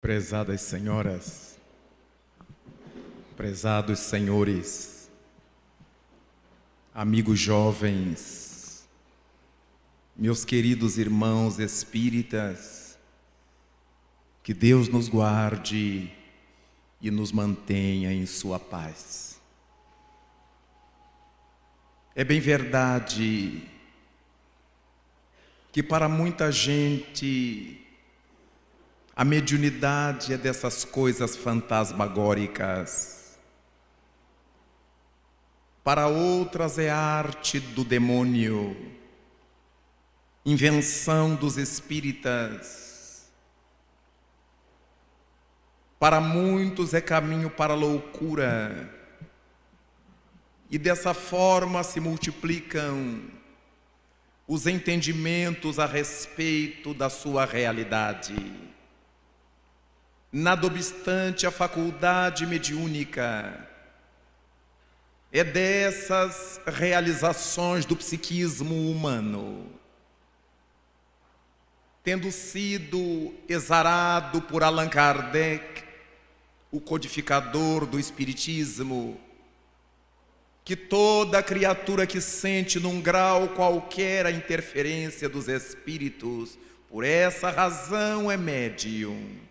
Prezadas senhoras, prezados senhores, amigos jovens, meus queridos irmãos espíritas, que Deus nos guarde e nos mantenha em sua paz. É bem verdade que para muita gente a mediunidade é dessas coisas fantasmagóricas. Para outras é arte do demônio, invenção dos espíritas. Para muitos é caminho para a loucura. E dessa forma se multiplicam os entendimentos a respeito da sua realidade. Nada obstante, a faculdade mediúnica é dessas realizações do psiquismo humano, tendo sido exarado por Allan Kardec, o codificador do espiritismo, que toda criatura que sente num grau qualquer a interferência dos espíritos, por essa razão é médium,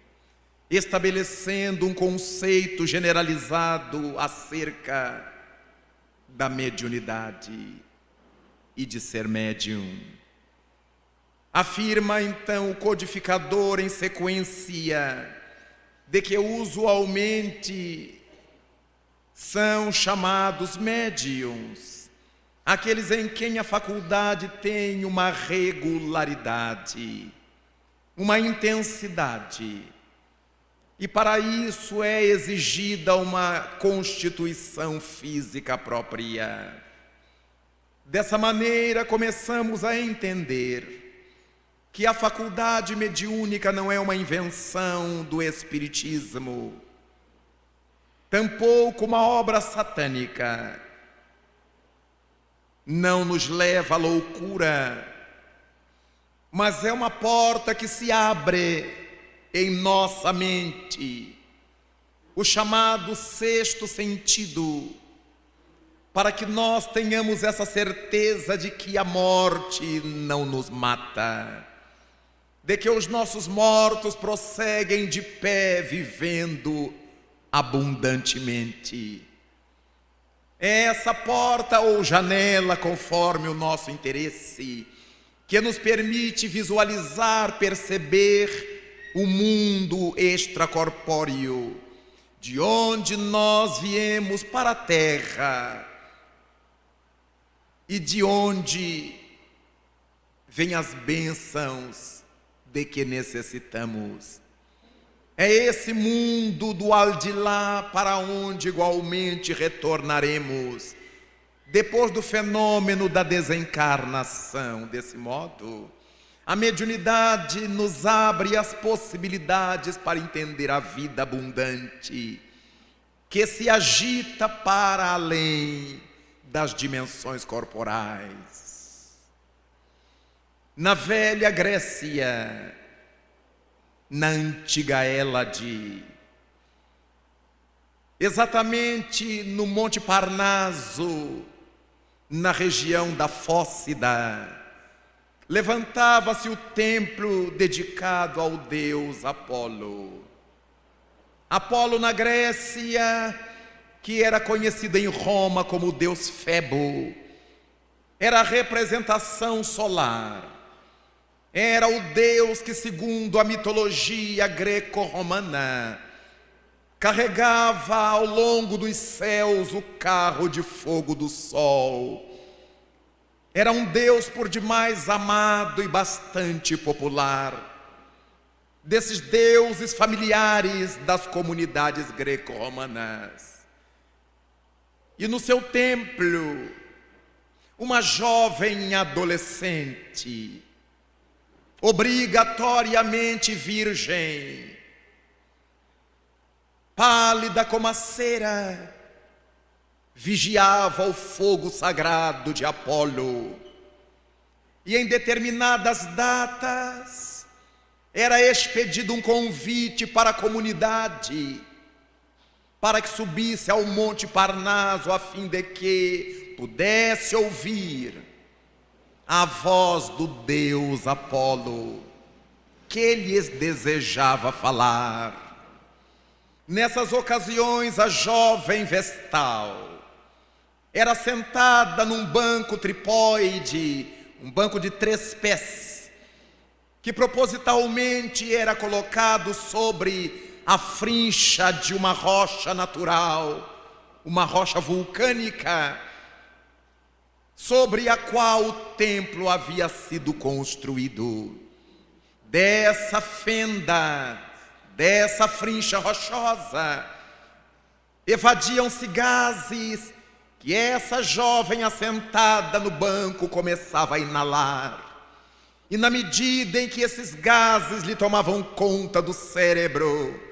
estabelecendo um conceito generalizado acerca da mediunidade e de ser médium. Afirma então o codificador em sequência de que usualmente são chamados médiuns aqueles em quem a faculdade tem uma regularidade, uma intensidade, e para isso é exigida uma constituição física própria. Dessa maneira começamos a entender que a faculdade mediúnica não é uma invenção do espiritismo, tampouco uma obra satânica. Não nos leva à loucura, mas é uma porta que se abre em nossa mente, o chamado sexto sentido, para que nós tenhamos essa certeza de que a morte não nos mata, de que os nossos mortos prosseguem de pé, vivendo abundantemente. É essa porta ou janela, conforme o nosso interesse, que nos permite visualizar, perceber o mundo extracorpóreo, de onde nós viemos para a Terra e de onde vêm as bênçãos de que necessitamos. É esse mundo do alde-lá para onde igualmente retornaremos, depois do fenômeno da desencarnação. Desse modo, a mediunidade nos abre as possibilidades para entender a vida abundante, que se agita para além das dimensões corporais. Na velha Grécia, na antiga Hélade, exatamente no Monte Parnaso, na região da Fócida, levantava-se o templo dedicado ao deus Apolo. Apolo na Grécia, que era conhecido em Roma como o deus Febo, era a representação solar. Era o deus que, segundo a mitologia greco-romana, carregava ao longo dos céus o carro de fogo do sol. Era um Deus por demais amado e bastante popular, desses deuses familiares das comunidades greco-romanas. E no seu templo, uma jovem adolescente, obrigatoriamente virgem, pálida como a cera, vigiava o fogo sagrado de Apolo. E em determinadas datas, era expedido um convite para a comunidade, para que subisse ao Monte Parnaso, a fim de que pudesse ouvir a voz do deus Apolo, que lhes desejava falar. Nessas ocasiões, a jovem Vestal era sentada num banco tripóide, um banco de 3 pés, que propositalmente era colocado sobre a frincha de uma rocha natural, uma rocha vulcânica, sobre a qual o templo havia sido construído. Dessa fenda, dessa frincha rochosa, evadiam-se gases que essa jovem assentada no banco começava a inalar. E na medida em que esses gases lhe tomavam conta do cérebro,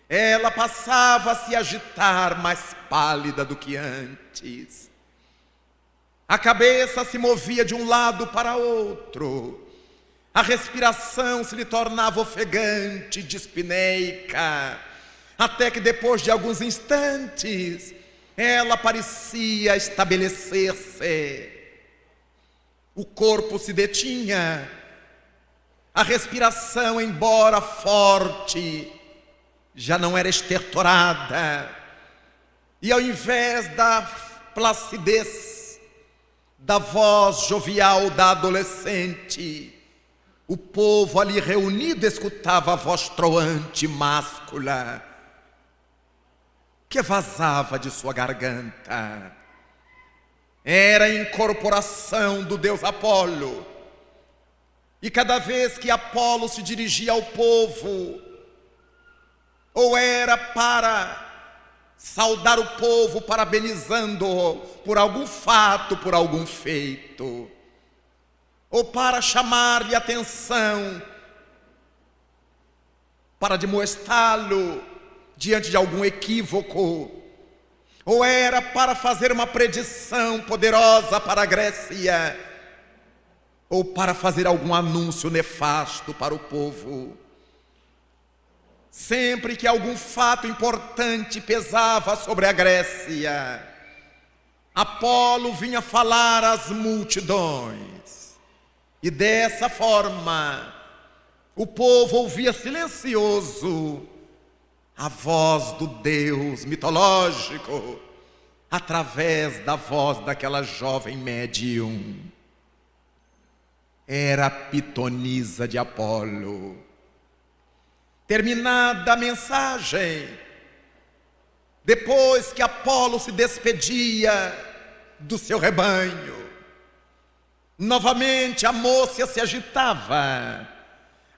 ela passava a se agitar mais pálida do que antes. A cabeça se movia de um lado para outro. A respiração se lhe tornava ofegante, dispneica, até que depois de alguns instantes, ela parecia estabelecer-se. O corpo se detinha, a respiração, embora forte, já não era estertorada, e ao invés da placidez da voz jovial da adolescente, o povo ali reunido escutava a voz troante máscula que vazava de sua garganta. Era a incorporação do deus Apolo. E cada vez que Apolo se dirigia ao povo, ou era para saudar o povo parabenizando-o por algum fato, por algum feito, ou para chamar-lhe atenção, para demonstrá-lo diante de algum equívoco, ou era para fazer uma predição poderosa para a Grécia, ou para fazer algum anúncio nefasto para o povo. Sempre que algum fato importante pesava sobre a Grécia, Apolo vinha falar às multidões. E dessa forma, o povo ouvia silencioso a voz do Deus mitológico, através da voz daquela jovem médium. Era a pitonisa de Apolo. Terminada a mensagem, depois que Apolo se despedia do seu rebanho, novamente a moça se agitava,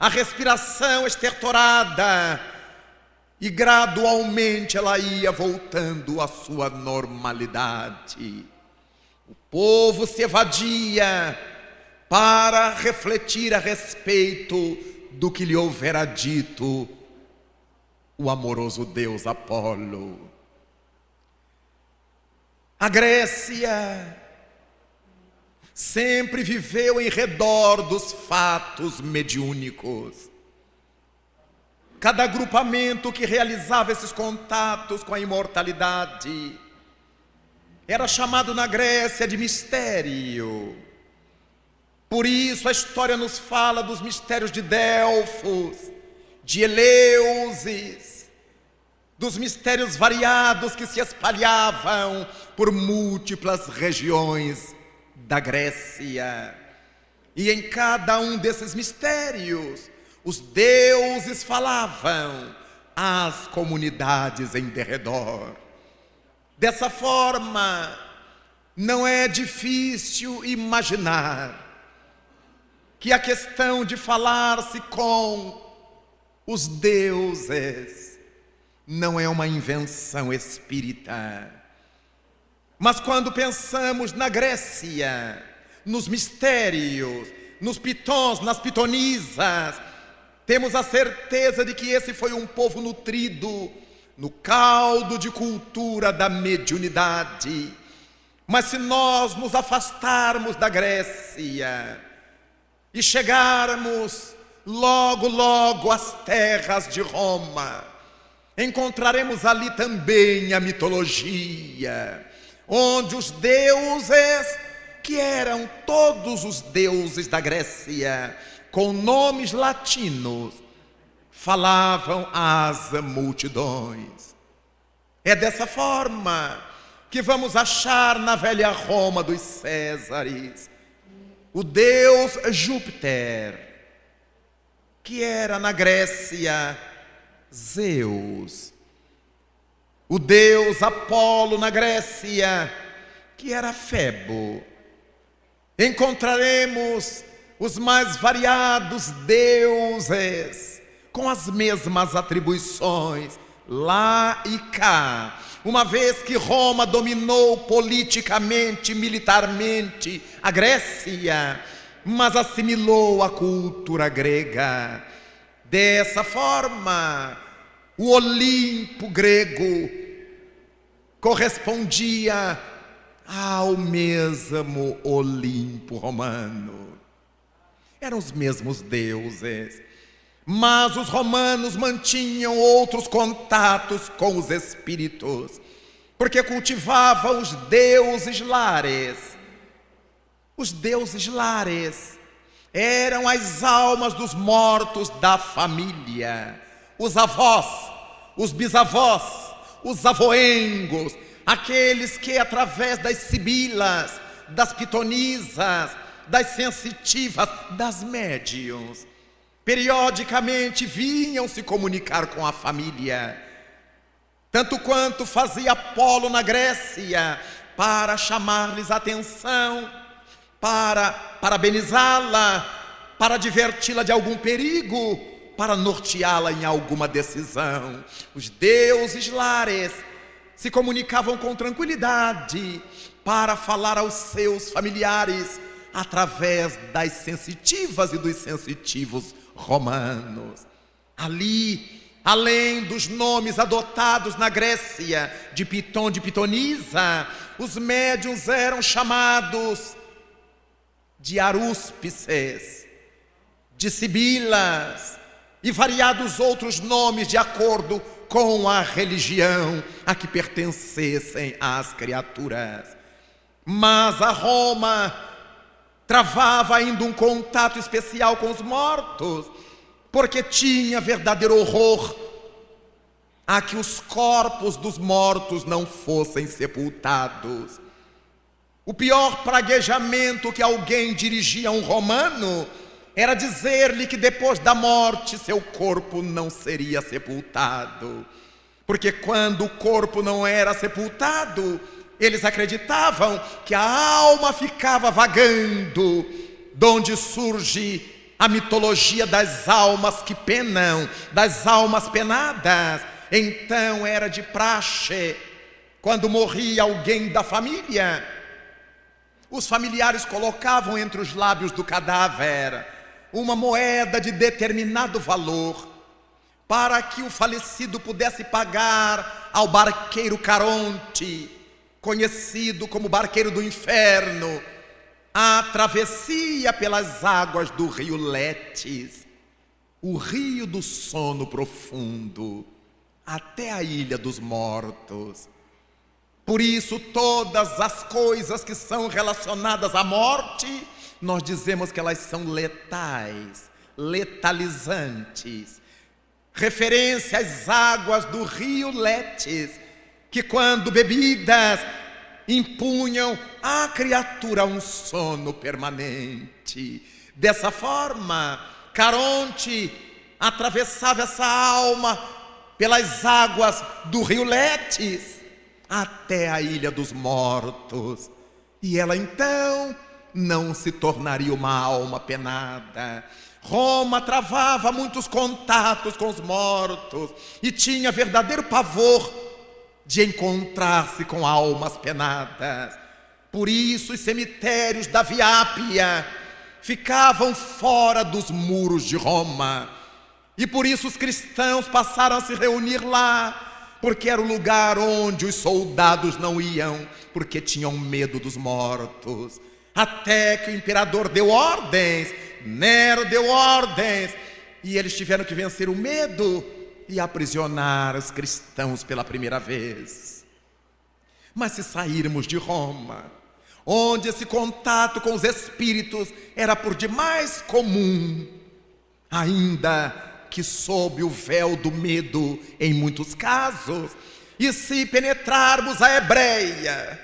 a respiração estertorada, e gradualmente ela ia voltando à sua normalidade. O povo se evadia para refletir a respeito do que lhe houvera dito o amoroso deus Apolo. A Grécia sempre viveu em redor dos fatos mediúnicos. Cada agrupamento que realizava esses contatos com a imortalidade era chamado na Grécia de mistério. Por isso a história nos fala dos mistérios de Delfos, de Eleusis, dos mistérios variados que se espalhavam por múltiplas regiões da Grécia. E em cada um desses mistérios, os deuses falavam às comunidades em derredor. Dessa forma, não é difícil imaginar que a questão de falar-se com os deuses não é uma invenção espírita. Mas quando pensamos na Grécia, nos mistérios, nos pitons, nas pitonisas, temos a certeza de que esse foi um povo nutrido no caldo de cultura da mediunidade. Mas se nós nos afastarmos da Grécia e chegarmos logo, logo as terras de Roma. Encontraremos ali também a mitologia, onde os deuses, que eram todos os deuses da Grécia, com nomes latinos, falavam às multidões. É dessa forma que vamos achar na velha Roma dos Césares o deus Júpiter, que era na Grécia Zeus, o deus Apolo na Grécia, que era Febo. Encontraremos os mais variados deuses com as mesmas atribuições lá e cá, uma vez que Roma dominou politicamente, militarmente a Grécia, mas assimilou a cultura grega. Dessa forma, o Olimpo grego correspondia ao mesmo Olimpo romano. Eram os mesmos deuses, mas os romanos mantinham outros contatos com os espíritos, porque cultivavam os deuses lares. Os deuses lares eram as almas dos mortos da família, os avós, os bisavós, os avoengos, aqueles que através das sibilas, das pitonisas, das sensitivas, das médiuns, periodicamente vinham se comunicar com a família, tanto quanto fazia Apolo na Grécia, para chamar-lhes a atenção, para parabenizá-la, para diverti-la de algum perigo, para norteá-la em alguma decisão. Os deuses lares se comunicavam com tranquilidade para falar aos seus familiares através das sensitivas e dos sensitivos romanos. Ali, além dos nomes adotados na Grécia de Piton, de Pitonisa, os médiuns eram chamados de arúspices, de sibilas e variados outros nomes de acordo com a religião a que pertencessem as criaturas. Mas a Roma travava ainda um contato especial com os mortos, porque tinha verdadeiro horror a que os corpos dos mortos não fossem sepultados. O pior praguejamento que alguém dirigia a um romano era dizer-lhe que depois da morte seu corpo não seria sepultado, porque quando o corpo não era sepultado, eles acreditavam que a alma ficava vagando, donde surge a mitologia das almas que penam, das almas penadas. Então era de praxe, quando morria alguém da família, os familiares colocavam entre os lábios do cadáver uma moeda de determinado valor, para que o falecido pudesse pagar ao barqueiro Caronte, conhecido como barqueiro do inferno, a travessia pelas águas do rio Letes, o rio do sono profundo, até a ilha dos mortos. Por isso, todas as coisas que são relacionadas à morte, nós dizemos que elas são letais, letalizantes. Referência às águas do rio Letes, que quando bebidas, impunham à criatura um sono permanente. Dessa forma, Caronte atravessava essa alma pelas águas do rio Letes até a ilha dos mortos, e ela então não se tornaria uma alma penada. Roma travava muitos contatos com os mortos e tinha verdadeiro pavor de encontrar-se com almas penadas. Por isso os cemitérios da Via Ápia ficavam fora dos muros de Roma, e por isso os cristãos passaram a se reunir lá, porque era o lugar onde os soldados não iam, porque tinham medo dos mortos. Até que o imperador deu ordens, Nero deu ordens, e eles tiveram que vencer o medo e aprisionar os cristãos pela primeira vez. Mas se sairmos de Roma, onde esse contato com os espíritos era por demais comum, ainda que sob o véu do medo em muitos casos, e se penetrarmos a Hebreia,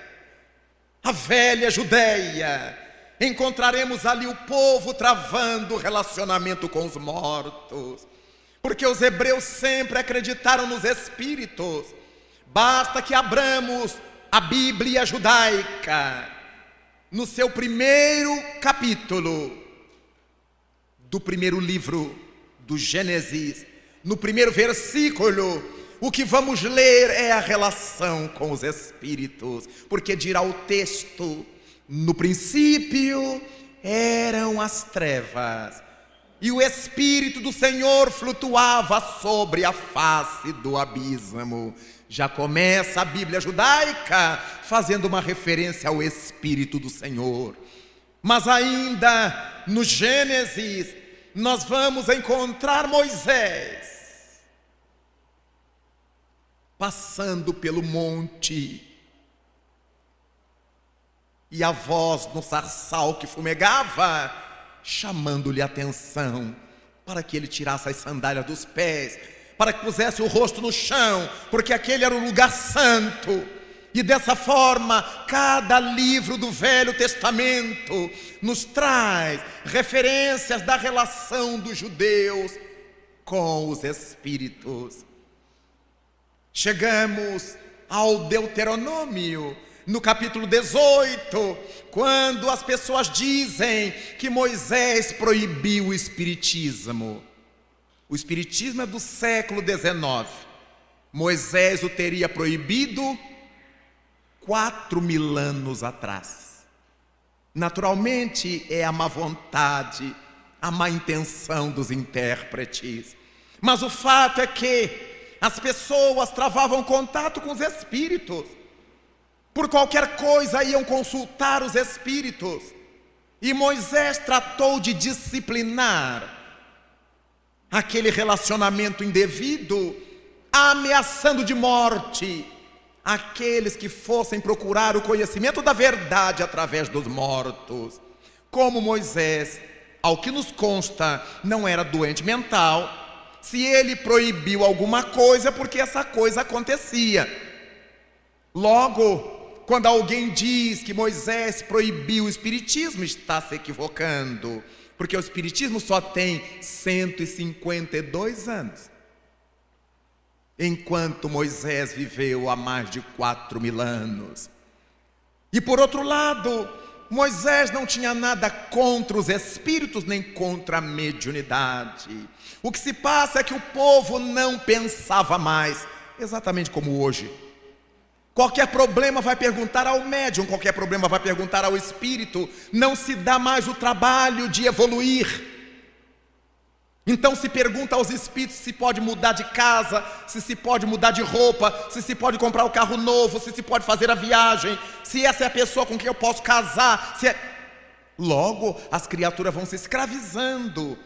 a velha Judeia, encontraremos ali o povo travando relacionamento com os mortos, porque os hebreus sempre acreditaram nos espíritos. Basta que abramos a Bíblia judaica, no seu primeiro capítulo do primeiro livro do Gênesis, no primeiro versículo, o que vamos ler é a relação com os espíritos, porque dirá o texto: no princípio eram as trevas, e o Espírito do Senhor flutuava sobre a face do abismo. Já começa a Bíblia judaica fazendo uma referência ao Espírito do Senhor. Mas ainda no Gênesis, nós vamos encontrar Moisés passando pelo monte, e a voz no sarçal que fumegava, chamando-lhe a atenção para que ele tirasse as sandálias dos pés, para que pusesse o rosto no chão, porque aquele era o lugar santo. E dessa forma, cada livro do Velho Testamento nos traz referências da relação dos judeus com os espíritos. Chegamos ao Deuteronômio, no capítulo 18, quando as pessoas dizem que Moisés proibiu o espiritismo. O espiritismo é do século XIX. Moisés o teria proibido 4.000 anos atrás. Naturalmente é a má vontade, a má intenção dos intérpretes. Mas o fato é que as pessoas travavam contato com os espíritos. Por qualquer coisa iam consultar os espíritos. E Moisés tratou de disciplinar aquele relacionamento indevido, ameaçando de morte aqueles que fossem procurar o conhecimento da verdade através dos mortos. Como Moisés, ao que nos consta, não era doente mental, se ele proibiu alguma coisa, porque essa coisa acontecia. Logo, quando alguém diz que Moisés proibiu o espiritismo, está se equivocando, porque o espiritismo só tem 152 anos, enquanto Moisés viveu há mais de 4.000 anos. E por outro lado, Moisés não tinha nada contra os espíritos, nem contra a mediunidade. O que se passa é que o povo não pensava mais, exatamente como hoje. Qualquer problema vai perguntar ao médium, qualquer problema vai perguntar ao espírito. Não se dá mais o trabalho de evoluir. Então se pergunta aos espíritos se pode mudar de casa, se pode mudar de roupa, se pode comprar o carro novo, se pode fazer a viagem, se essa é a pessoa com quem eu posso casar. Logo, as criaturas vão se escravizando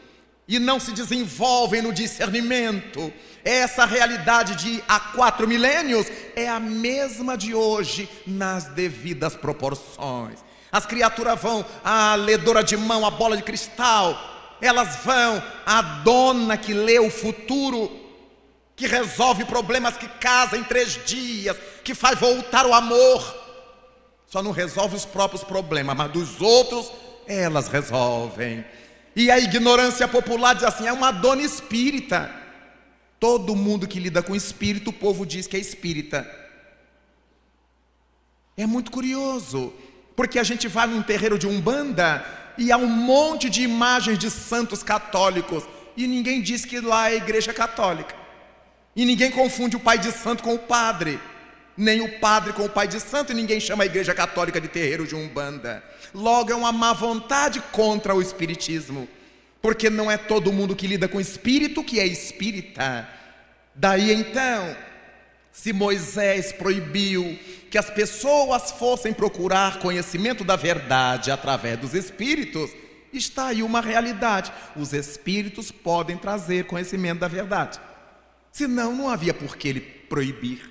e não se desenvolvem no discernimento. Essa realidade de há 4 milênios é a mesma de hoje nas devidas proporções. As criaturas vão à ledora de mão, à bola de cristal, elas vão à dona que lê o futuro, que resolve problemas, que casa em 3 dias, que faz voltar o amor. Só não resolve os próprios problemas, mas dos outros elas resolvem. E a ignorância popular diz assim: é uma dona espírita. Todo mundo que lida com espírito, o povo diz que é espírita. É muito curioso, porque a gente vai num terreiro de Umbanda e há um monte de imagens de santos católicos, e ninguém diz que lá é a igreja católica. E ninguém confunde o pai de santo com o padre, nem o padre com o pai de santo, e ninguém chama a igreja católica de terreiro de Umbanda. Logo, é uma má vontade contra o espiritismo, porque não é todo mundo que lida com espírito que é espírita. Daí então, se Moisés proibiu que as pessoas fossem procurar conhecimento da verdade através dos espíritos, Está aí uma realidade. Os espíritos podem trazer conhecimento da verdade. Senão, não havia por que ele proibir.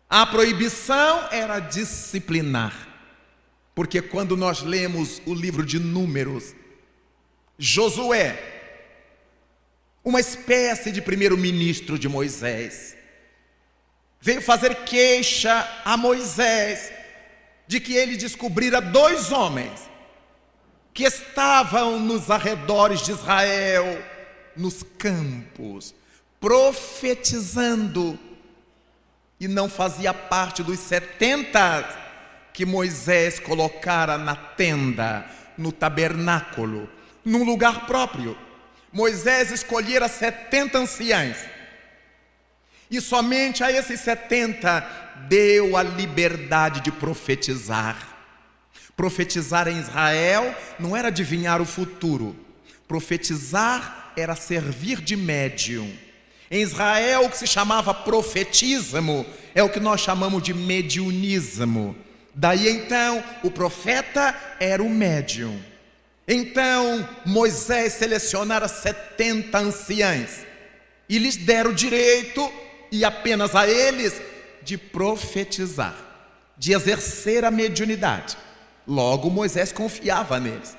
A proibição era disciplinar. Porque quando nós lemos o livro de Números, Josué, uma espécie de primeiro-ministro de Moisés, veio fazer queixa a Moisés de que ele descobrira 2 homens que estavam nos arredores de Israel, nos campos, profetizando, e não fazia parte dos 70 que Moisés colocara na tenda, no tabernáculo, num lugar próprio. Moisés escolhera 70 anciãos, e somente a esses 70 deu a liberdade de profetizar. Profetizar em Israel não era adivinhar o futuro. Profetizar era servir de médium. Em Israel, o que se chamava profetismo é o que nós chamamos de mediunismo. Daí então, o profeta era o médium. Então, Moisés selecionara 70 anciãos e lhes deram o direito, e apenas a eles, de profetizar, de exercer a mediunidade. Logo, Moisés confiava neles.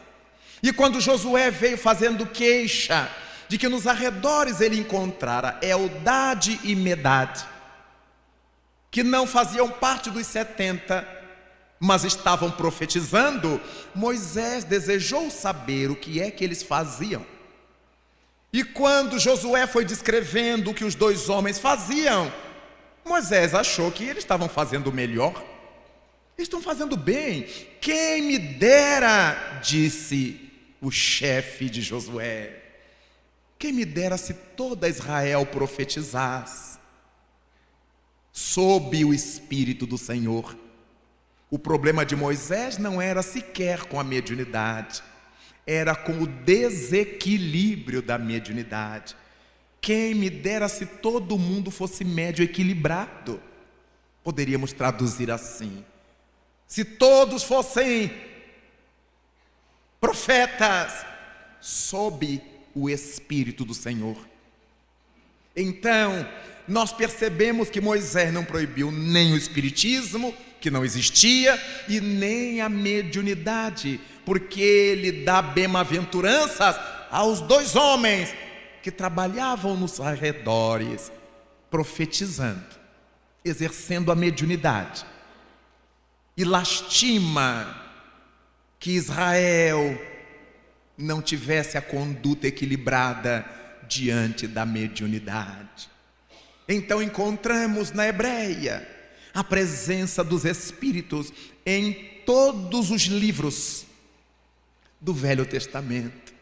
E quando Josué veio fazendo queixa de que nos arredores ele encontrara Eldade e Medade, que não faziam parte dos 70, mas estavam profetizando, Moisés desejou saber o que é que eles faziam. E quando Josué foi descrevendo o que os 2 homens faziam, Moisés achou que eles estavam fazendo melhor. Eles estão fazendo bem. Quem me dera, disse o chefe de Josué, quem me dera se toda Israel profetizasse sob o Espírito do Senhor. O problema de Moisés não era sequer com a mediunidade, era com o desequilíbrio da mediunidade. Quem me dera se todo mundo fosse médio equilibrado. Poderíamos traduzir assim: se todos fossem profetas sob o Espírito do Senhor. Então, nós percebemos que Moisés não proibiu nem o espiritismo, que não existia, e nem a mediunidade, porque ele dá bem-aventuranças aos 2 homens que trabalhavam nos arredores, profetizando, exercendo a mediunidade. E lastima que Israel não tivesse a conduta equilibrada diante da mediunidade. Então encontramos na Hebreia a presença dos Espíritos em todos os livros do Velho Testamento.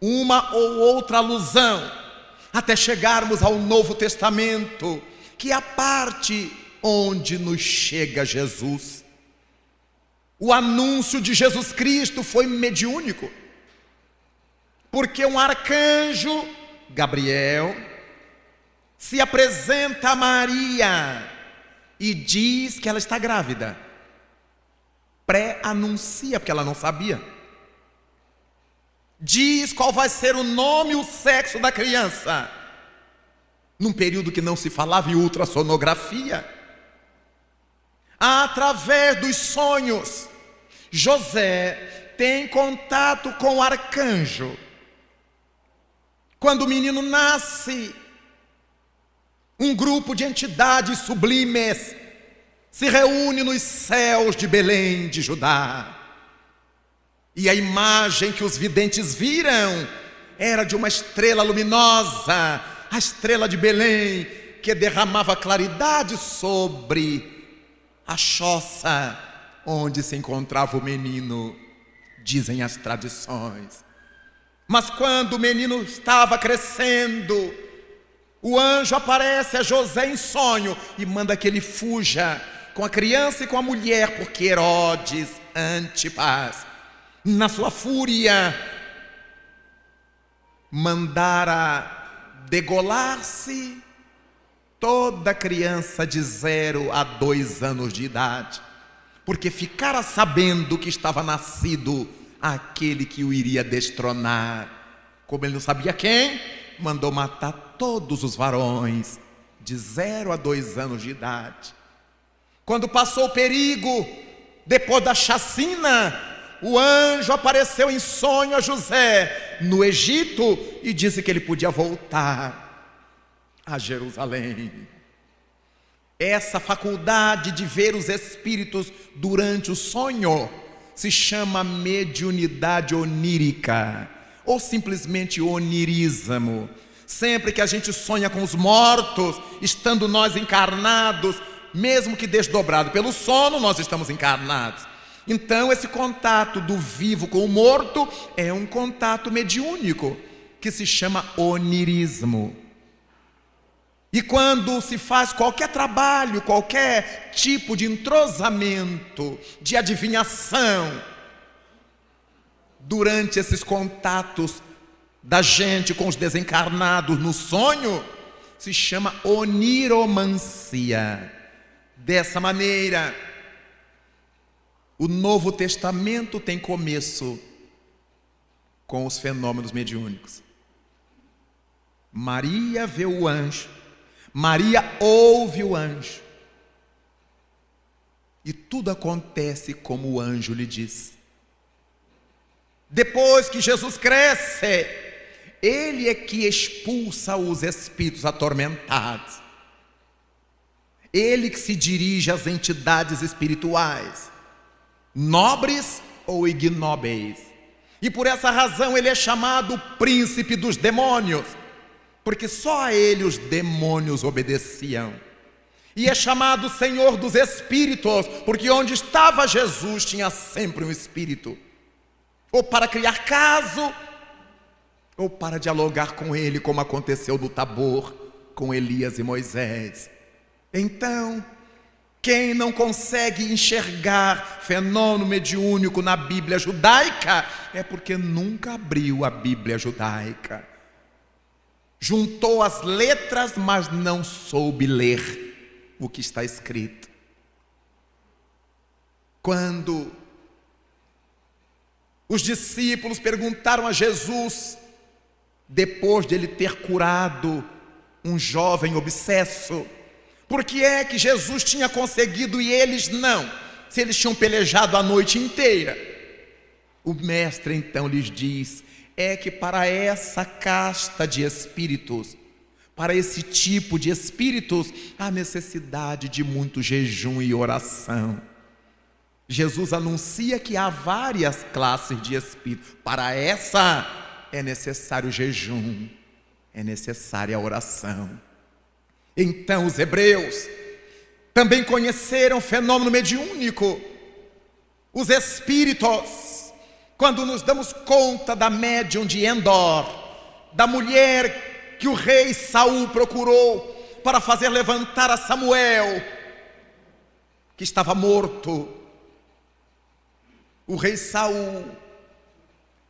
Uma ou outra alusão, até chegarmos ao Novo Testamento, que é a parte onde nos chega Jesus. O anúncio de Jesus Cristo foi mediúnico, porque um arcanjo, Gabriel, se apresenta a Maria e diz que ela está grávida. Pré-anuncia, porque ela não sabia. Diz qual vai ser o nome e o sexo da criança, num período que não se falava em ultrassonografia. Através dos sonhos, José tem contato com o arcanjo. Quando o menino nasce, um grupo de entidades sublimes se reúne nos céus de Belém de Judá. E a imagem que os videntes viram era de uma estrela luminosa, a estrela de Belém, que derramava claridade sobre a choça onde se encontrava o menino, dizem as tradições. Mas quando o menino estava crescendo, o anjo aparece a José em sonho e manda que ele fuja com a criança e com a mulher, porque Herodes Antipas, na sua fúria, mandara degolar-se toda criança de 0 a 2 anos de idade, porque ficara sabendo que estava nascido aquele que o iria destronar. Como ele não sabia quem, mandou matar todos os varões de 0 a 2 anos de idade. Quando passou o perigo, depois da chacina, o anjo apareceu em sonho a José no Egito e disse que ele podia voltar a Jerusalém. Essa faculdade de ver os espíritos durante o sonho se chama mediunidade onírica, ou simplesmente onirismo. Sempre que a gente sonha com os mortos, estando nós encarnados, mesmo que desdobrado pelo sono, nós estamos encarnados. Então esse contato do vivo com o morto é um contato mediúnico, que se chama onirismo. E quando se faz qualquer trabalho, qualquer tipo de entrosamento, de adivinhação, durante esses contatos da gente com os desencarnados no sonho, se chama oniromancia. Dessa maneira, o Novo Testamento tem começo com os fenômenos mediúnicos. Maria vê o anjo, Maria ouve o anjo, e tudo acontece como o anjo lhe diz. Depois que Jesus cresce, ele é que expulsa os espíritos atormentados. Ele que se dirige às entidades espirituais, nobres ou ignóbeis. E por essa razão ele é chamado príncipe dos demônios, porque só a ele os demônios obedeciam. E é chamado Senhor dos Espíritos, porque onde estava Jesus tinha sempre um espírito, ou para criar caso, ou para dialogar com ele, como aconteceu no Tabor com Elias e Moisés. Então, quem não consegue enxergar fenômeno mediúnico na Bíblia judaica é porque nunca abriu a Bíblia judaica. Juntou as letras, mas não soube ler o que está escrito. Quando os discípulos perguntaram a Jesus, depois de ele ter curado um jovem obsesso, por que é que Jesus tinha conseguido e eles não, se eles tinham pelejado a noite inteira? O mestre então lhes diz: é que para essa casta de espíritos, para esse tipo de espíritos, há necessidade de muito jejum e oração. Jesus anuncia que há várias classes de espíritos. Para essa é necessário jejum, é necessária a oração. Então os hebreus também conheceram o fenômeno mediúnico. Os espíritos, quando nos damos conta da médium de Endor, da mulher que o rei Saul procurou para fazer levantar a Samuel, que estava morto, o rei Saul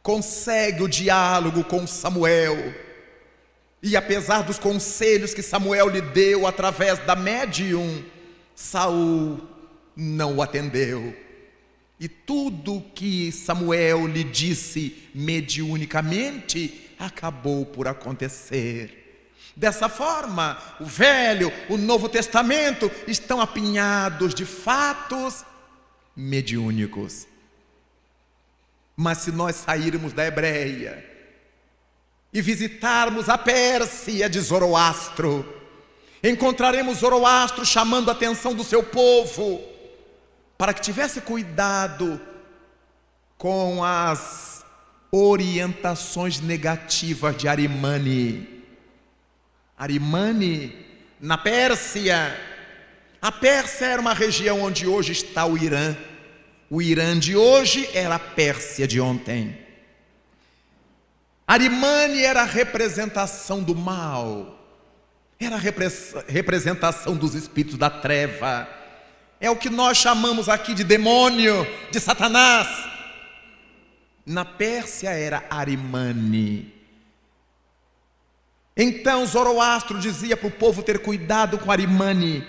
consegue o diálogo com Samuel, e apesar dos conselhos que Samuel lhe deu através da médium, Saul não o atendeu. E tudo que Samuel lhe disse mediunicamente acabou por acontecer. Dessa forma, o Velho, o Novo Testamento estão apinhados de fatos mediúnicos. Mas se nós sairmos da Hebreia e visitarmos a Pérsia de Zoroastro, encontraremos Zoroastro chamando a atenção do seu povo para que tivesse cuidado com as orientações negativas de Arimane. Arimane, na Pérsia, a Pérsia era uma região onde hoje está o Irã. O Irã de hoje era a Pérsia de ontem. Arimane era a representação do mal, era a representação dos espíritos da treva. É o que nós chamamos aqui de demônio, de Satanás. Na Pérsia era Arimane. Então Zoroastro dizia para o povo ter cuidado com Arimane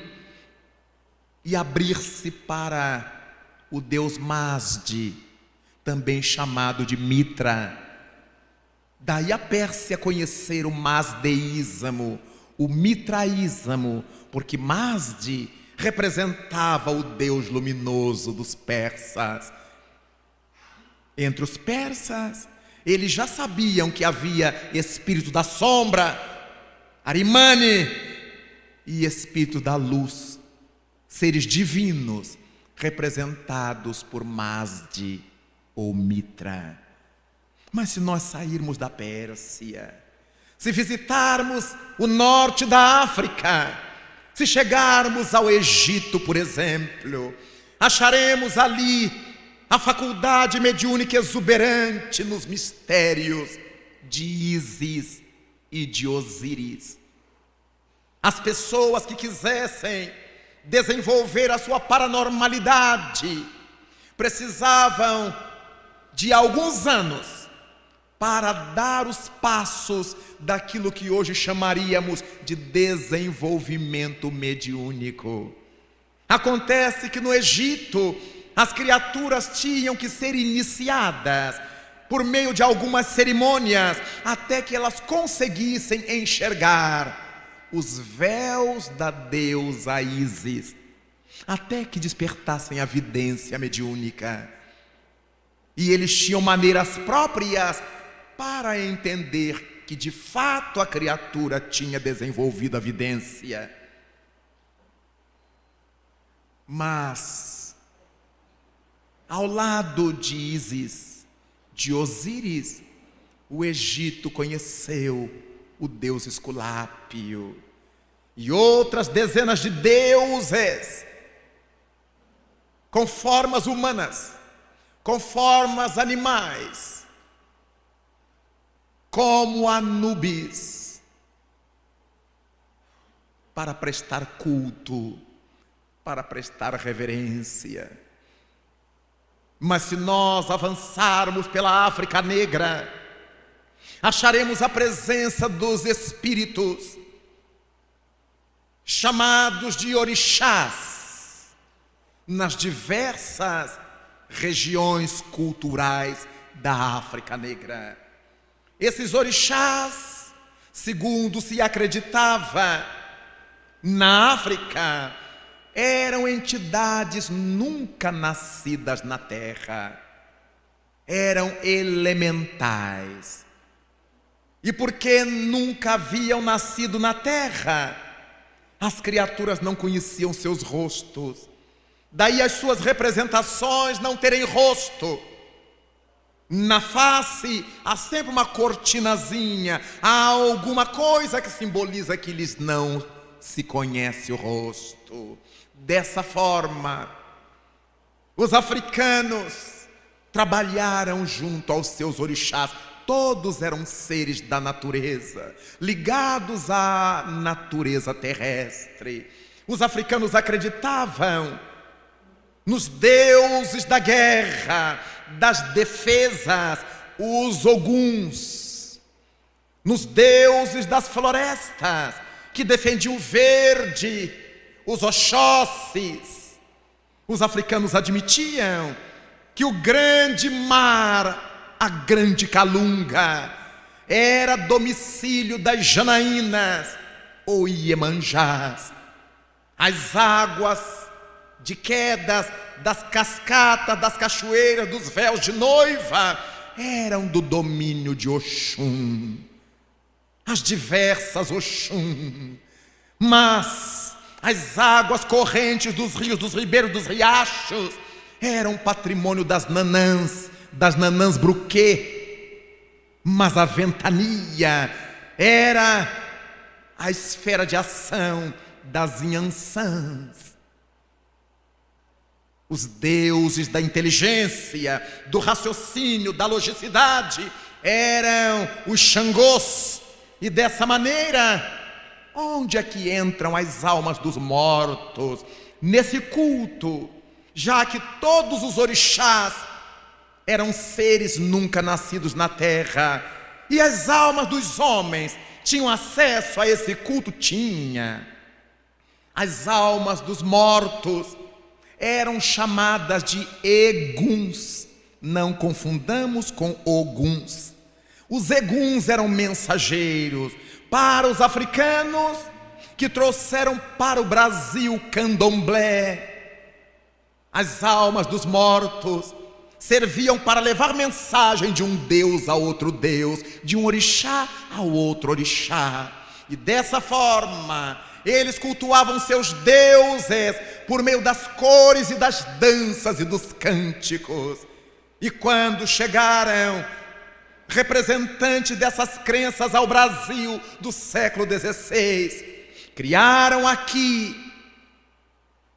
e abrir-se para o deus Mazde, também chamado de Mitra. Daí a Pérsia conhecer o masdeísmo, o mitraísmo, porque Masde representava o Deus luminoso dos persas. Entre os persas, eles já sabiam que havia espírito da sombra, Arimane, e espírito da luz, seres divinos representados por Masde ou Mitra. Mas se nós sairmos da Pérsia, se visitarmos o norte da África, se chegarmos ao Egito, por exemplo, acharemos ali a faculdade mediúnica exuberante nos mistérios de Ísis e de Osíris. As pessoas que quisessem desenvolver a sua paranormalidade precisavam de alguns anos para dar os passos daquilo que hoje chamaríamos de desenvolvimento mediúnico. Acontece que no Egito as criaturas tinham que ser iniciadas por meio de algumas cerimônias até que elas conseguissem enxergar os véus da deusa Ísis, até que despertassem a vidência mediúnica. E eles tinham maneiras próprias para entender que de fato a criatura tinha desenvolvido a vidência. Mas ao lado de Ísis, de Osíris, o Egito conheceu o deus Esculápio e outras dezenas de deuses com formas humanas, com formas animais, como Anubis, para prestar culto, para prestar reverência. Mas se nós avançarmos pela África Negra, acharemos a presença dos espíritos chamados de orixás nas diversas regiões culturais da África Negra. Esses orixás, segundo se acreditava na África, eram entidades nunca nascidas na terra, eram elementais. E porque nunca haviam nascido na terra, as criaturas não conheciam seus rostos. Daí as suas representações não terem rosto. Na face há sempre uma cortinazinha, há alguma coisa que simboliza que lhes não se conhece o rosto. Dessa forma, os africanos trabalharam junto aos seus orixás. Todos eram seres da natureza, ligados à natureza terrestre. Os africanos acreditavam nos deuses da guerra, das defesas, os oguns, nos deuses das florestas, que defendiam o verde, os oxóssis. Os africanos admitiam que o grande mar, a grande Calunga, era domicílio das Janaínas ou Iemanjás. As águas de quedas das cascatas, das cachoeiras, dos véus de noiva eram do domínio de Oxum, as diversas Oxum. Mas as águas correntes dos rios, dos ribeiros, dos riachos eram patrimônio das nanãs bruquê. Mas a ventania era a esfera de ação das inhansãs. Os deuses da inteligência, do raciocínio, da logicidade eram os Xangôs. E dessa maneira, onde é que entram as almas dos mortos? Nesse culto, já que todos os orixás eram seres nunca nascidos na terra, e as almas dos homens tinham acesso a esse culto? Tinha. As almas dos mortos eram chamadas de eguns Não confundamos com Oguns. Os Eguns eram mensageiros para os africanos que trouxeram para o Brasil candomblé. As almas dos mortos serviam para levar mensagem de um deus a outro deus, de um orixá ao outro orixá. E dessa forma, eles cultuavam seus deuses por meio das cores e das danças e dos cânticos. E quando chegaram representantes dessas crenças ao Brasil do século XVI, criaram aqui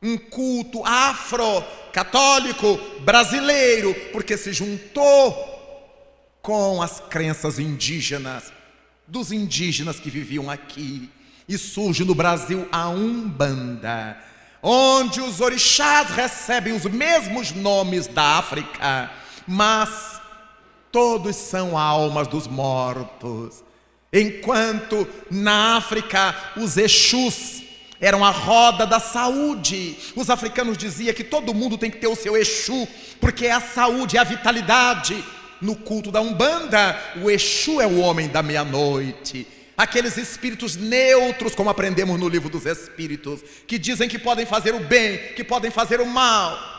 um culto afro-católico brasileiro, porque se juntou com as crenças indígenas, dos indígenas que viviam aqui. E surge no Brasil a Umbanda, onde os orixás recebem os mesmos nomes da África, mas todos são almas dos mortos. Enquanto na África os Exus eram a roda da saúde. Os africanos diziam que todo mundo tem que ter o seu Exu, porque é a saúde, é a vitalidade. No culto da Umbanda, o Exu é o homem da meia-noite. Aqueles espíritos neutros, como aprendemos no livro dos Espíritos, que dizem que podem fazer o bem, que podem fazer o mal.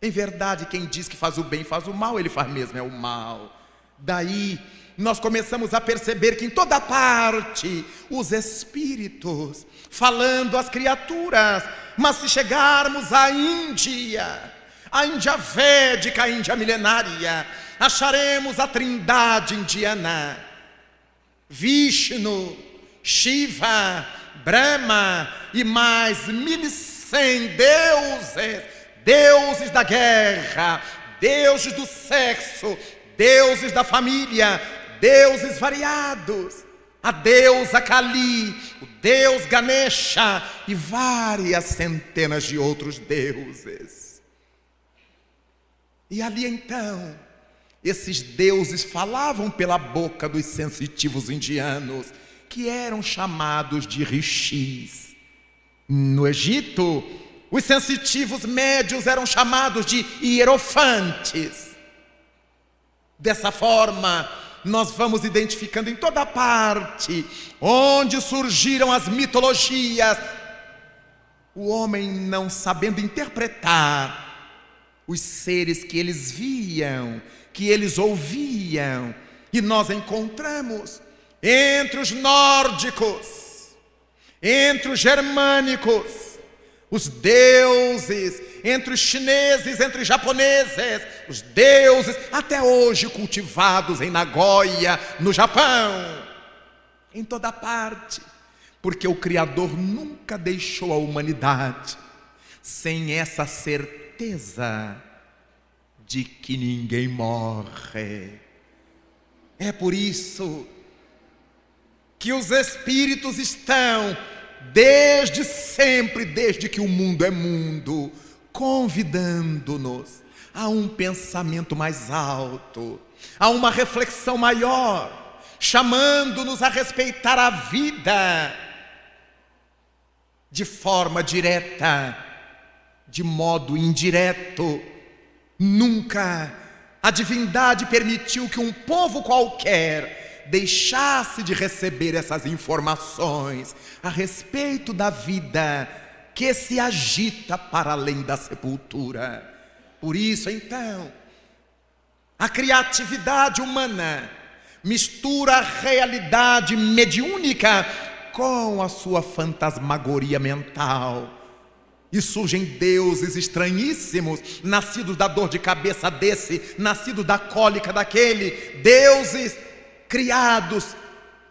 Em verdade, quem diz que faz o bem, faz o mal, ele faz mesmo é o mal. Daí nós começamos a perceber que em toda parte os espíritos falando às criaturas. Mas se chegarmos à Índia, a Índia védica, a Índia milenária, acharemos a trindade indiana: Vishnu, Shiva, Brahma e mais 1100 deuses, deuses da guerra, deuses do sexo, deuses da família, deuses variados, a deusa Kali, o deus Ganesha e várias centenas de outros deuses. E ali então, esses deuses falavam pela boca dos sensitivos indianos, que eram chamados de rishis. No Egito, os sensitivos médios eram chamados de hierofantes. Dessa forma, nós vamos identificando em toda parte onde surgiram as mitologias, o homem não sabendo interpretar os seres que eles viam, que eles ouviam. E nós encontramos entre os nórdicos, entre os germânicos, os deuses, entre os chineses, entre os japoneses, os deuses até hoje cultivados em Nagoya, no Japão, em toda parte, porque o Criador nunca deixou a humanidade sem essa certeza de que ninguém morre. É por isso que os espíritos estão desde sempre, desde que o mundo é mundo, convidando-nos a um pensamento mais alto, a uma reflexão maior, chamando-nos a respeitar a vida de forma direta, de modo indireto. Nunca a divindade permitiu que um povo qualquer deixasse de receber essas informações a respeito da vida que se agita para além da sepultura. Por isso, então, a criatividade humana mistura a realidade mediúnica com a sua fantasmagoria mental. E surgem deuses estranhíssimos, nascidos da dor de cabeça desse, nascidos da cólica daquele, deuses criados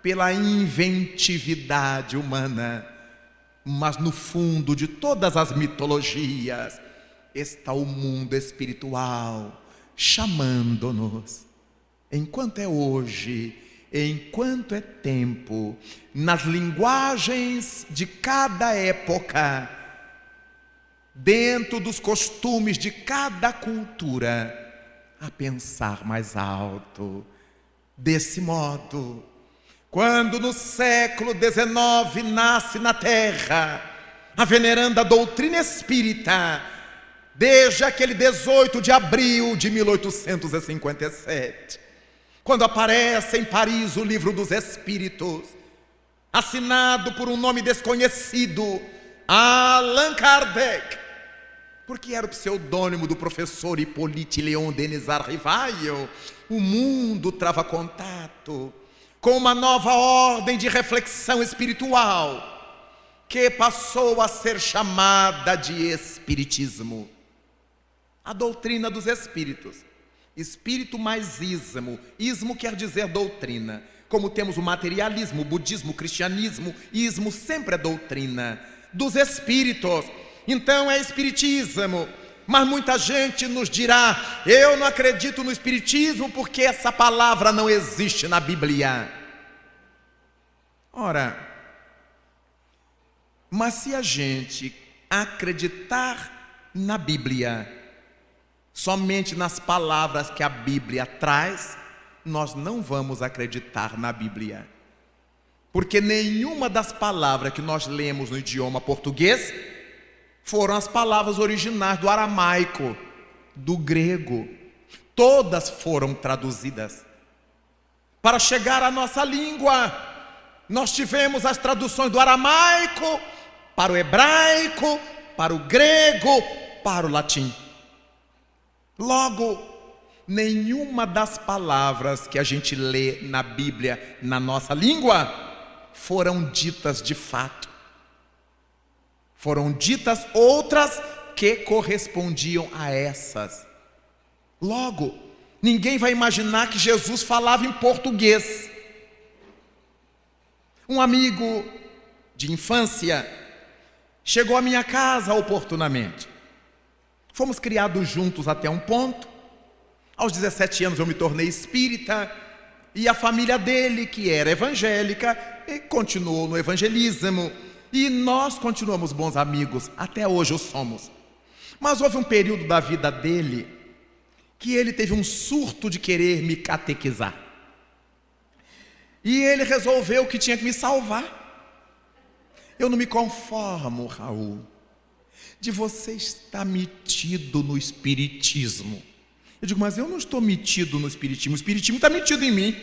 pela inventividade humana. Mas no fundo de todas as mitologias está o mundo espiritual chamando-nos. Enquanto é hoje, enquanto é tempo, nas linguagens de cada época, dentro dos costumes de cada cultura, a pensar mais alto. Desse modo, quando no século XIX nasce na Terra a veneranda doutrina espírita, desde aquele 18 de abril de 1857, quando aparece em Paris o Livro dos Espíritos, assinado por um nome desconhecido, Allan Kardec, porque era o pseudônimo do professor Hippolyte Léon Denis Rivail. O mundo trava contato com uma nova ordem de reflexão espiritual, que passou a ser chamada de Espiritismo. A doutrina dos Espíritos. Espírito mais ismo. Ismo quer dizer doutrina. Como temos o materialismo, o budismo, o cristianismo, ismo sempre é doutrina. Dos Espíritos. Então é Espiritismo. Mas muita gente nos dirá: eu não acredito no Espiritismo porque essa palavra não existe na Bíblia. Ora, mas se a gente acreditar na Bíblia, somente nas palavras que a Bíblia traz, nós não vamos acreditar na Bíblia. Porque nenhuma das palavras que nós lemos no idioma português foram as palavras originais do aramaico, do grego. Todas foram traduzidas. Para chegar à nossa língua, nós tivemos as traduções do aramaico para o hebraico, para o grego, para o latim. Logo, nenhuma das palavras que a gente lê na Bíblia, na nossa língua, foram ditas de fato. Foram ditas outras que correspondiam a essas. Logo, ninguém vai imaginar que Jesus falava em português. Um amigo de infância chegou à minha casa oportunamente. Fomos criados juntos até um ponto. Aos 17 anos eu me tornei espírita, e a família dele, que era evangélica, continuou no evangelismo, e nós continuamos bons amigos, até hoje o somos. Mas houve um período da vida dele que ele teve um surto de querer me catequizar. E ele resolveu que tinha que me salvar. Eu não me conformo, Raul, de você estar metido no espiritismo. Eu digo: mas eu não estou metido no espiritismo. O espiritismo está metido em mim.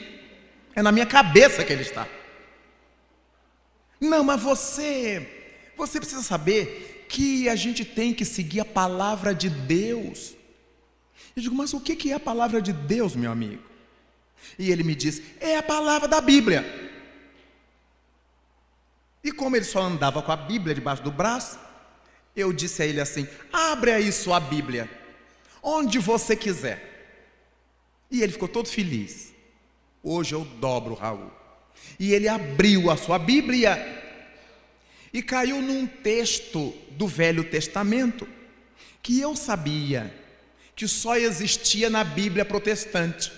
É na minha cabeça que ele está. Não, mas você precisa saber que a gente tem que seguir a palavra de Deus. Eu digo: mas o que é a palavra de Deus, meu amigo? E ele me diz: é a palavra da Bíblia. E como ele só andava com a Bíblia debaixo do braço, eu disse a ele assim: abre aí sua Bíblia, onde você quiser. E ele ficou todo feliz. Hoje eu dobro, Raul. E ele abriu a sua Bíblia e caiu num texto do Velho Testamento que eu sabia que só existia na Bíblia protestante.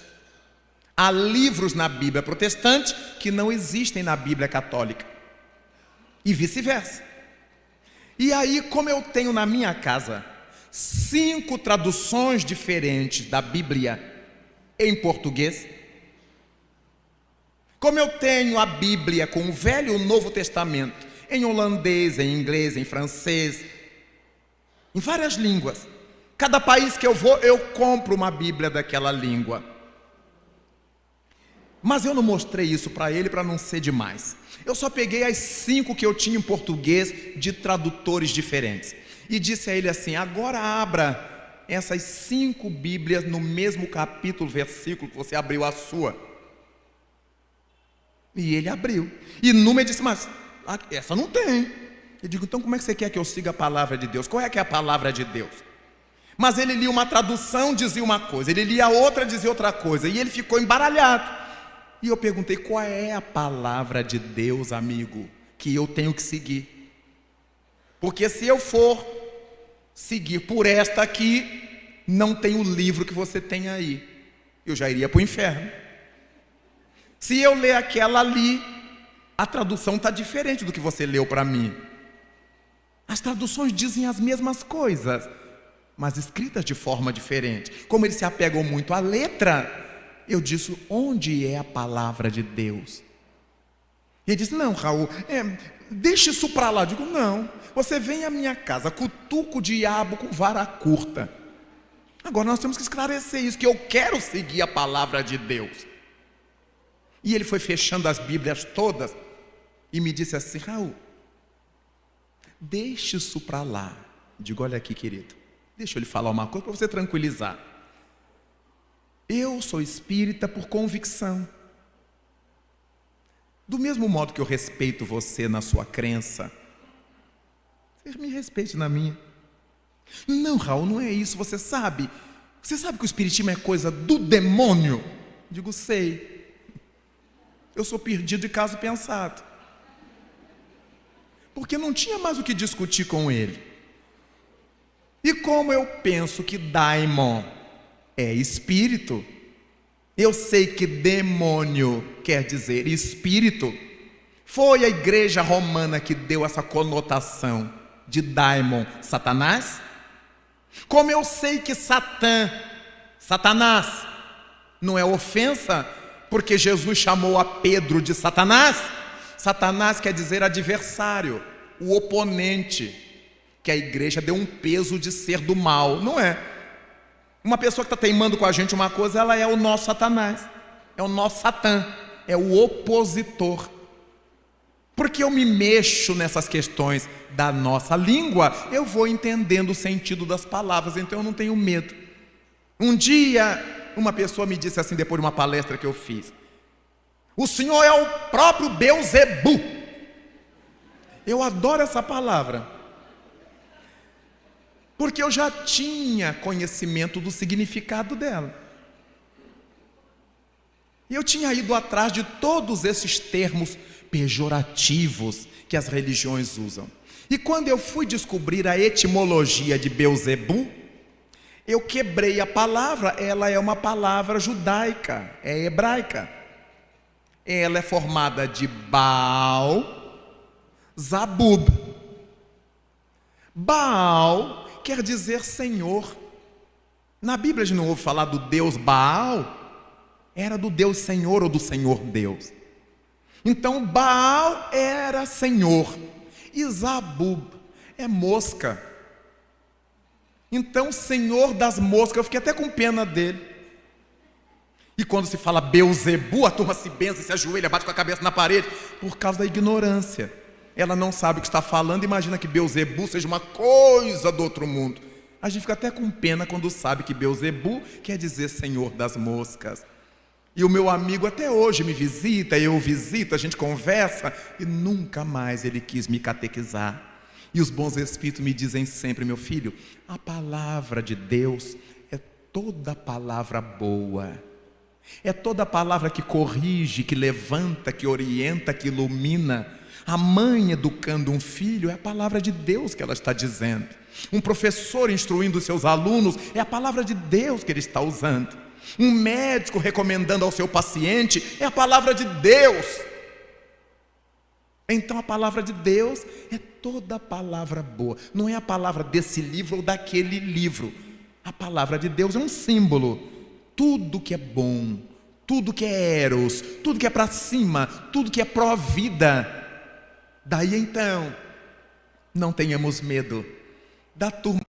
Há livros na Bíblia protestante que não existem na Bíblia católica, e vice-versa. E aí, como eu tenho na minha casa 5 traduções diferentes da Bíblia em português, como eu tenho a Bíblia com o Velho e o Novo Testamento em holandês, em inglês, em francês, em várias línguas, cada país que eu vou, eu compro uma Bíblia daquela língua. Mas eu não mostrei isso para ele para não ser demais. Eu só peguei as 5 que eu tinha em português de tradutores diferentes e disse a ele assim: agora abra essas 5 Bíblias no mesmo capítulo, versículo que você abriu a sua. E ele abriu. E numa ele disse: mas essa não tem. Eu digo: então como é que você quer que eu siga a palavra de Deus? Qual é que é a palavra de Deus? Mas ele lia uma tradução, dizia uma coisa, ele lia outra, dizia outra coisa, e ele ficou embaralhado. E eu perguntei: qual é a palavra de Deus, amigo, que eu tenho que seguir? Porque se eu for seguir por esta aqui, não tem o livro que você tem aí, eu já iria para o inferno. Se eu ler aquela ali, a tradução está diferente do que você leu para mim. As traduções dizem as mesmas coisas, mas escritas de forma diferente. Como eles se apegam muito à letra, eu disse: onde é a palavra de Deus? E ele disse: não, Raul, deixa isso para lá. Eu digo: não, você vem à minha casa, cutuca o diabo com vara curta. Agora nós temos que esclarecer isso, que eu quero seguir a palavra de Deus. E ele foi fechando as Bíblias todas e me disse assim: Raul, deixa isso para lá. Eu digo: olha aqui, querido, deixa eu lhe falar uma coisa para você tranquilizar. Eu sou espírita por convicção. Do mesmo modo que eu respeito você na sua crença, você me respeite na minha. Não, Raul, não é isso, você sabe que o espiritismo é coisa do demônio? Eu digo: sei. Eu sou perdido de caso pensado. Porque não tinha mais o que discutir com ele. E como eu penso que daimon é espírito, eu sei que demônio quer dizer espírito. Foi a igreja romana que deu essa conotação de daimon, Satanás. Como eu sei que Satanás, não é ofensa, porque Jesus chamou a Pedro de Satanás. Satanás quer dizer adversário, o oponente, que a igreja deu um peso de ser do mal, não é? Uma pessoa que está teimando com a gente uma coisa, ela é o nosso Satanás, é o nosso Satã, é o opositor. Porque eu me mexo nessas questões da nossa língua, eu vou entendendo o sentido das palavras, então eu não tenho medo. Um dia, uma pessoa me disse assim, depois de uma palestra que eu fiz: o senhor é o próprio Beelzebu. Eu adoro essa palavra, porque eu já tinha conhecimento do significado dela. E eu tinha ido atrás de todos esses termos pejorativos que as religiões usam. E quando eu fui descobrir a etimologia de Beelzebu, eu quebrei a palavra. Ela é uma palavra judaica, é hebraica. Ela é formada de Baal, Zabub. Baal quer dizer Senhor. Na Bíblia a gente não ouve falar do Deus Baal. Era do Deus Senhor ou do Senhor Deus. Então Baal era Senhor e Zabub é mosca. Então Senhor das moscas, eu fiquei até com pena dele. E quando se fala Beelzebu, a turma se benza, se ajoelha, bate com a cabeça na parede, por causa da ignorância. Ela não sabe o que está falando, imagina que Beelzebu seja uma coisa do outro mundo. A gente fica até com pena quando sabe que Beelzebu quer dizer Senhor das moscas. E o meu amigo até hoje me visita, eu o visito, a gente conversa, e nunca mais ele quis me catequizar. E os bons espíritos me dizem sempre: meu filho, a palavra de Deus é toda palavra boa. É toda palavra que corrige, que levanta, que orienta, que ilumina. A mãe educando um filho, é a palavra de Deus que ela está dizendo. Um professor instruindo seus alunos, é a palavra de Deus que ele está usando. Um médico recomendando ao seu paciente, é a palavra de Deus. Então a palavra de Deus é toda a palavra boa. Não é a palavra desse livro ou daquele livro. A palavra de Deus é um símbolo. Tudo que é bom, tudo que é eros, tudo que é para cima, tudo que é pró-vida. Daí então, não tenhamos medo da turma